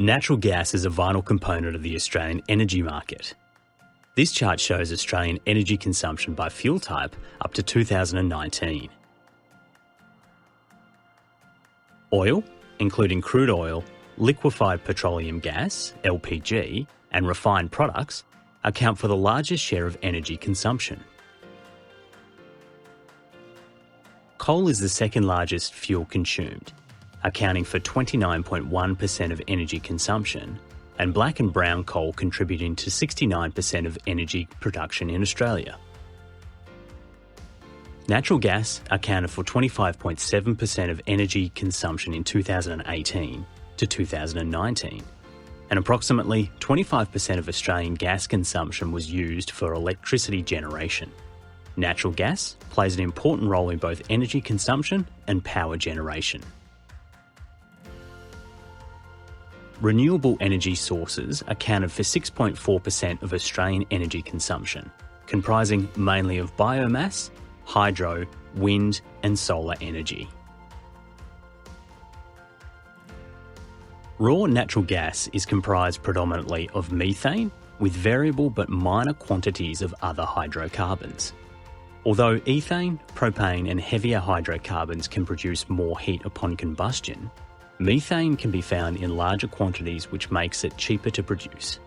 Natural gas is a vital component of the Australian energy market. This chart shows Australian energy consumption by fuel type up to 2019. Oil, including crude oil, liquefied petroleum gas, LPG, and refined products, account for the largest share of energy consumption. Coal is the second largest fuel consumed, accounting for 29.1% of energy consumption, and black and brown coal contributing to 69% of energy production in Australia. Natural gas accounted for 25.7% of energy consumption in 2018 to 2019, and approximately 25% of Australian gas consumption was used for electricity generation. Natural gas plays an important role in both energy consumption and power generation. Renewable energy sources accounted for 6.4% of Australian energy consumption, comprising mainly of biomass, hydro, wind and solar energy. Raw natural gas is comprised predominantly of methane, with variable but minor quantities of other hydrocarbons. Although ethane, propane and heavier hydrocarbons can produce more heat upon combustion, methane can be found in larger quantities, which makes it cheaper to produce.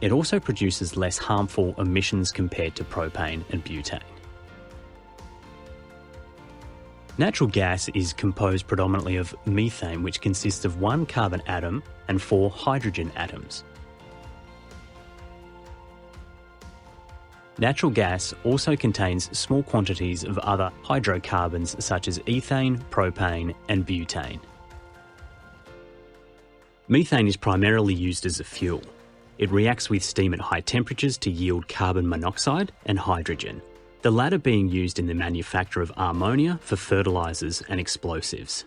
It also produces less harmful emissions compared to propane and butane. Natural gas is composed predominantly of methane, which consists of 1 carbon atom and 4 hydrogen atoms. Natural gas also contains small quantities of other hydrocarbons such as ethane, propane and butane. Methane is primarily used as a fuel. It reacts with steam at high temperatures to yield carbon monoxide and hydrogen, the latter being used in the manufacture of ammonia for fertilisers and explosives.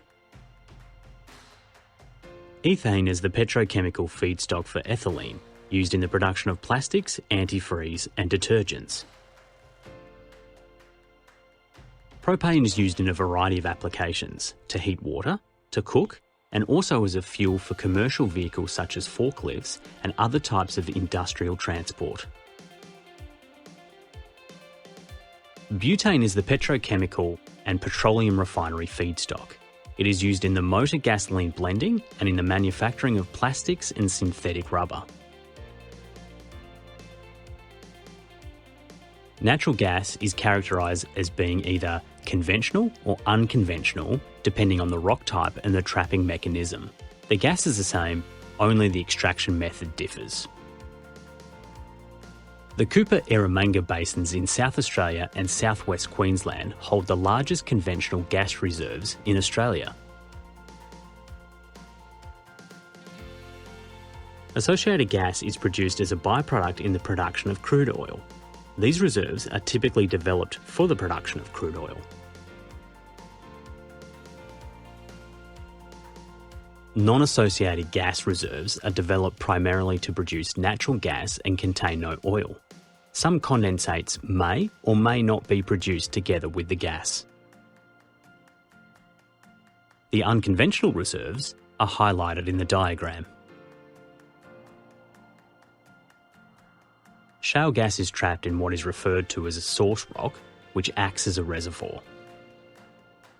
Ethane is the petrochemical feedstock for ethylene, used in the production of plastics, antifreeze and detergents. Propane is used in a variety of applications, to heat water, to cook, and also as a fuel for commercial vehicles such as forklifts and other types of industrial transport. Butane is the petrochemical and petroleum refinery feedstock. It is used in the motor gasoline blending and in the manufacturing of plastics and synthetic rubber. Natural gas is characterised as being either conventional or unconventional, depending on the rock type and the trapping mechanism. The gas is the same, only the extraction method differs. The Cooper-Eromanga basins in South Australia and southwest Queensland hold the largest conventional gas reserves in Australia. Associated gas is produced as a byproduct in the production of crude oil. These reserves are typically developed for the production of crude oil. Non-associated gas reserves are developed primarily to produce natural gas and contain no oil. Some condensates may or may not be produced together with the gas. The unconventional reserves are highlighted in the diagram. Shale gas is trapped in what is referred to as a source rock, which acts as a reservoir.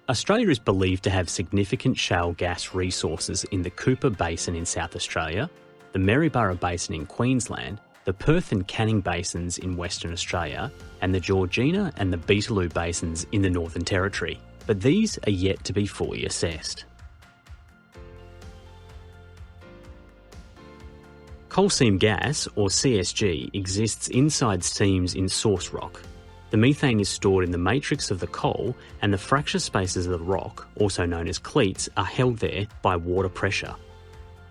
Australia is believed to have significant shale gas resources in the Cooper Basin in South Australia, the Maryborough Basin in Queensland, the Perth and Canning Basins in Western Australia, and the Georgina and the Beetaloo Basins in the Northern Territory, but these are yet to be fully assessed. Coal seam gas, or CSG, exists inside seams in source rock. The methane is stored in the matrix of the coal, and the fracture spaces of the rock, also known as cleats, are held there by water pressure.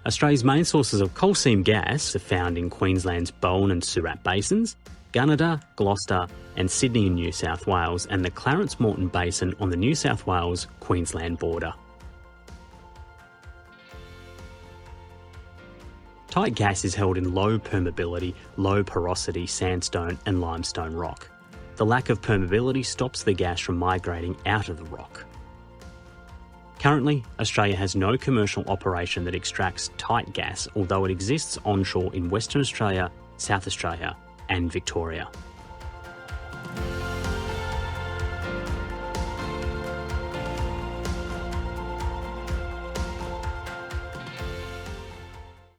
Australia's main sources of coal seam gas are found in Queensland's Bowen and Surat Basins, Gunnedah, Gloucester and Sydney in New South Wales, and the Clarence-Moreton Basin on the New South Wales-Queensland border. Tight gas is held in low permeability, low porosity sandstone and limestone rock. The lack of permeability stops the gas from migrating out of the rock. Currently, Australia has no commercial operation that extracts tight gas, although it exists onshore in Western Australia, South Australia and Victoria.